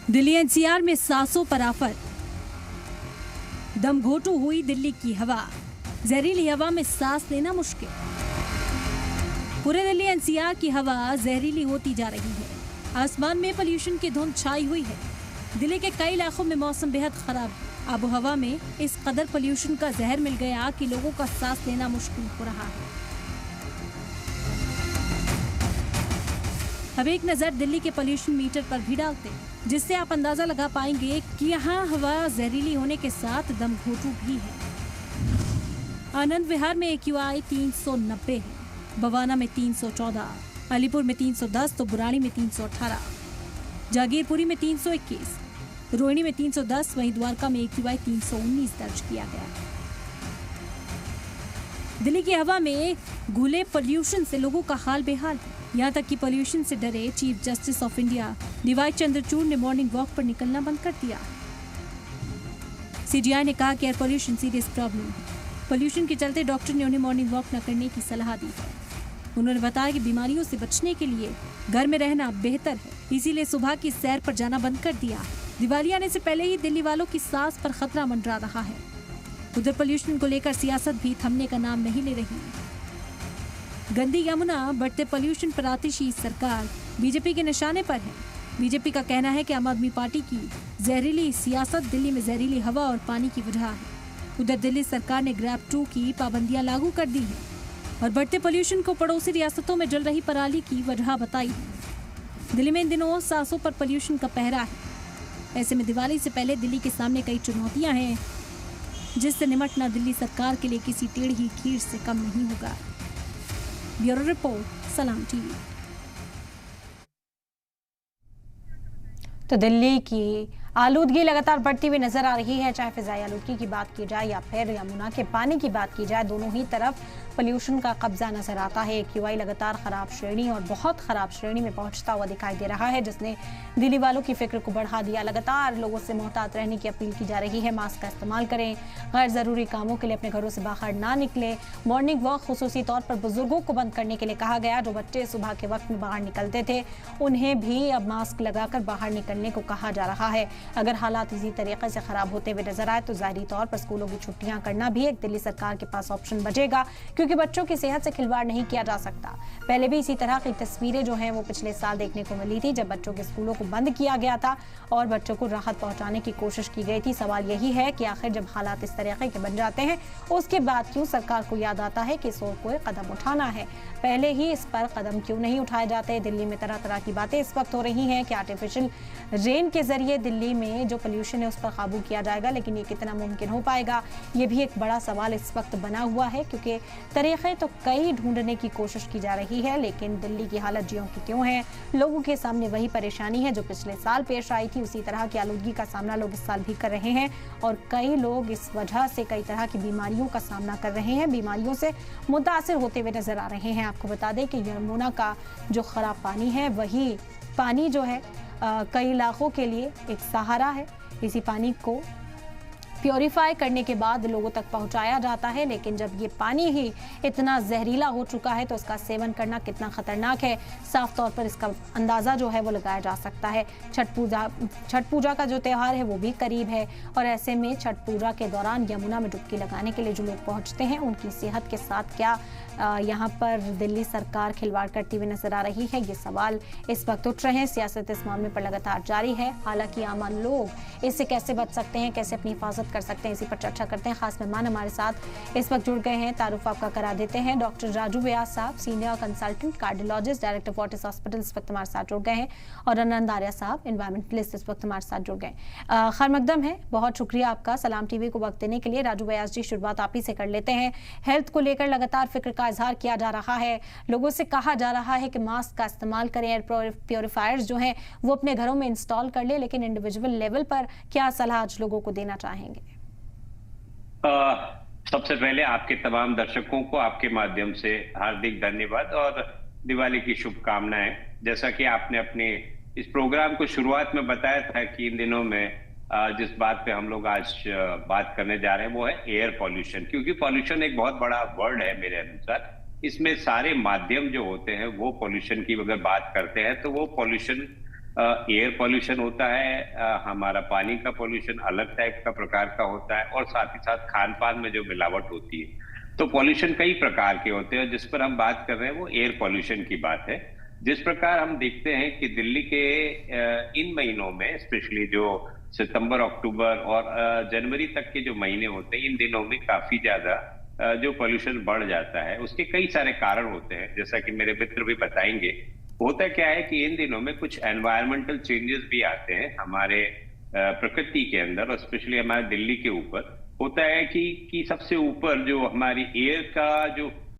Delhi NCR में सांसों पर आफत, दम घोटू हुई दिल्ली की हवा, जहरीली हवा में सांस लेना मुश्किल। पूरे दिल्ली एनसीआर की हवा जहरीली होती जा रही है। आसमान में पोल्यूशन की धुंध छाई हुई है। दिल्ली के कई इलाकों में मौसम बेहद खराब है। आबो हवा में इस कदर पोल्यूशन का जहर मिल गया कि लोगों का सांस लेना मुश्किल हो रहा है। अब एक नजर दिल्ली के पोल्यूशन मीटर पर भी डालते हैं, जिससे आप अंदाजा लगा पाएंगे कि यहाँ हवा जहरीली होने के साथ दम घोटू भी है। आनंद विहार में AQI 390 है, बवाना में 314, अलीपुर में 310 तो बुराड़ी में 318, जागीरपुरी में 321, रोहिणी में 310, वहीं द्वारका में AQI 319 दर्ज किया गया। दिल्ली की हवा में घुले पोल्यूशन से लोगों का हाल बेहाल है। यहाँ तक कि पोल्यूशन से डरे chief justice of India DY Chandrachud ने मॉर्निंग वॉक पर निकलना बंद कर दिया। CGI ने कहा कि एयर पोल्यूशन सीरियस प्रॉब्लम है। पोल्यूशन के चलते डॉक्टर ने उन्हें मॉर्निंग वॉक न करने की सलाह दी है। उन्होंने बताया कि बीमारियों से बचने के लिए घर में रहना बेहतर है, इसीलिए सुबह की सैर पर जाना बंद कर दिया। दिवाली आने से पहले ही दिल्ली वालों की सांस पर खतरा मंडरा रहा है। उधर पोल्यूशन को लेकर सियासत भी थमने का नाम नहीं ले रही। गंदी यमुना, बढ़ते पोल्यूशन पर आतिशी सरकार बीजेपी के निशाने पर है। बीजेपी का कहना है कि आम आदमी पार्टी की जहरीली सियासत दिल्ली में जहरीली हवा और पानी की वजह है। उधर दिल्ली सरकार ने ग्रैब 2 की पाबंदियां लागू कर दी हैं और बढ़ते पोल्यूशन को पड़ोसी रियासतों में जल रही पराली की वजह बताई है। दिल्ली में इन दिनों सांसों पर पोल्यूशन का पहरा है। ऐसे में दिवाली से पहले दिल्ली के सामने कई चुनौतियां हैं, जिससे निपटना दिल्ली सरकार के लिए किसी टेढ़ी खीर से कम नहीं होगा। ब्यूरो रिपोर्ट, सलाम टीवी। तो दिल्ली की आलूदगी लगातार बढ़ती हुई नजर आ रही है। चाहे फिजाई आलूदगी की बात की जाए या फिर यमुना के पानी की बात की जाए, दोनों ही तरफ पोल्यूशन का कब्जा नजर आता है। AQI लगातार खराब श्रेणी और बहुत खराब श्रेणी में पहुंचता हुआ दिखाई दे रहा है, जिसने दिल्ली वालों की फिक्र को बढ़ा दिया। लगातार लोगों से मोहतात रहने की अपील की जा रही है। मास्क का इस्तेमाल करें, गैर जरूरी कामों के लिए अपने घरों से बाहर ना निकले। मॉर्निंग वॉक खुसूसी तौर पर बुजुर्गों को बंद करने के लिए कहा गया। जो बच्चे सुबह के वक्त में बाहर निकलते थे, उन्हें भी अब मास्क लगाकर बाहर निकलने को कहा जा रहा है। अगर हालात इसी तरीके से खराब होते हुए नजर आए तो जाहिरी तौर पर स्कूलों की छुट्टियां करना भी एक दिल्ली सरकार के पास ऑप्शन बचेगा, क्योंकि बच्चों की सेहत से खिलवाड़ नहीं किया जा सकता। पहले भी इसी तरह की तस्वीरें जो हैं वो पिछले साल देखने को मिली थी, जब बच्चों के स्कूलों को बंद किया गया था और बच्चों को राहत पहुंचाने की कोशिश की गई थी। सवाल यही है कि आखिर जब हालात इस तरीके के बन जाते हैं, उसके बाद क्यों सरकार को याद आता है कि इस ओर कोई कदम उठाना है। पहले ही इस पर कदम क्यों नहीं उठाए जाते। दिल्ली में तरह तरह की बातें इस वक्त हो रही हैं कि आर्टिफिशियल रेन के जरिए दिल्ली में जो पोल्यूशन है उस पर काबू किया जाएगा, लेकिन ये कितना मुमकिन हो पाएगा, ये भी एक बड़ा सवाल इस वक्त बना हुआ है। क्योंकि तरीके तो कई ढूंढने की कोशिश की जा रही है, लेकिन दिल्ली की हालत ज्यों की त्यों है। लोगों के सामने वही परेशानी है जो पिछले साल पेश आई थी। उसी तरह की आलूदगी का सामना लोग इस साल भी कर रहे हैं और कई लोग इस वजह से कई तरह की बीमारियों का सामना कर रहे हैं, बीमारियों से मुतासिर होते हुए नजर आ रहे हैं। आपको बता दें कि यमुना का जो खराब पानी है, वही पानी जो है कई इलाकों के लिए एक सहारा है। इसी पानी को प्योरीफाई करने के बाद लोगों तक पहुंचाया जाता है, लेकिन जब ये पानी ही इतना जहरीला हो चुका है तो इसका सेवन करना कितना खतरनाक है, साफ तौर पर इसका अंदाज़ा जो है वो लगाया जा सकता है। छठ पूजा का जो त्यौहार है वो भी करीब है और ऐसे में छठ पूजा के दौरान यमुना में डुबकी लगाने के लिए जो लोग पहुंचते हैं, उनकी सेहत के साथ क्या यहाँ पर दिल्ली सरकार खिलवाड़ करती हुई नजर आ रही है, ये सवाल इस वक्त उठ रहे हैं। सियासत इस मामले पर लगातार जारी है। हालांकि आम लोग इससे कैसे बच सकते हैं, कैसे अपनी हिफाजत कर सकते हैं, इसी पर चर्चा करते हैं। खास मेहमान हमारे साथ इस वक्त जुड़ गए हैं, तारुफ आपका करा देते हैं। डॉक्टर राजू व्यास साहब, senior consultant cardiologist, director Fortis hospital, इस वक्त हमारे साथ जुड़ गए हैं। और आनंद आर्या साहब, एनवायरमेंटलिस्ट, इस वक्त हमारे साथ जुड़ गए। खैर मकदम है, बहुत शुक्रिया आपका सलाम टीवी को वक्त देने के लिए। राजू व्यास जी, शुरुआत आप ही से कर लेते हैं। हेल्थ को लेकर लगातार फिक्र का इजहार किया जा रहा है, लोगों से कहा जा रहा है कि मास्क का इस्तेमाल करें, एयर प्योरीफायर्स जो हैं वो अपने घरों में इंस्टॉल कर ले, लेकिन इंडिविजुअल लेवल पर क्या सलाह आज लोगों को देना चाहेंगे? सबसे पहले आपके तमाम दर्शकों को आपके माध्यम से हार्दिक धन्यवाद और दिवाली की शुभकामनाएं। जैसा कि आपने अपने इस प्रोग्राम को शुरुआत में बताया था कि इन दिनों में जिस बात पे हम लोग आज बात करने जा रहे हैं वो है एयर पॉल्यूशन, क्योंकि पॉल्यूशन एक बहुत बड़ा वर्ड है मेरे अनुसार। इसमें सारे माध्यम जो होते हैं वो पॉल्यूशन की अगर बात करते हैं तो वो पॉल्यूशन एयर पॉल्यूशन होता है, हमारा पानी का पॉल्यूशन अलग टाइप का प्रकार का होता है, और साथ ही साथ खान पान में जो मिलावट होती है। तो पॉल्यूशन कई प्रकार के होते हैं, जिस पर हम बात कर रहे हैं वो एयर पॉल्यूशन की बात है। जिस प्रकार हम देखते हैं कि दिल्ली के इन महीनों में, स्पेशली जो सितंबर, अक्टूबर और जनवरी तक के जो महीने होते हैं, इन दिनों में काफी ज्यादा जो पॉल्यूशन बढ़ जाता है। उसके कई सारे कारण होते हैं, जैसा कि मेरे मित्र भी बताएंगे। होता क्या है कि इन दिनों में कुछ एनवायरमेंटल चेंजेस भी आते हैं हमारे प्रकृति के अंदर, और स्पेशली हमारे दिल्ली के ऊपर। होता है कि सबसे ऊपर जो हमारी एयर का जो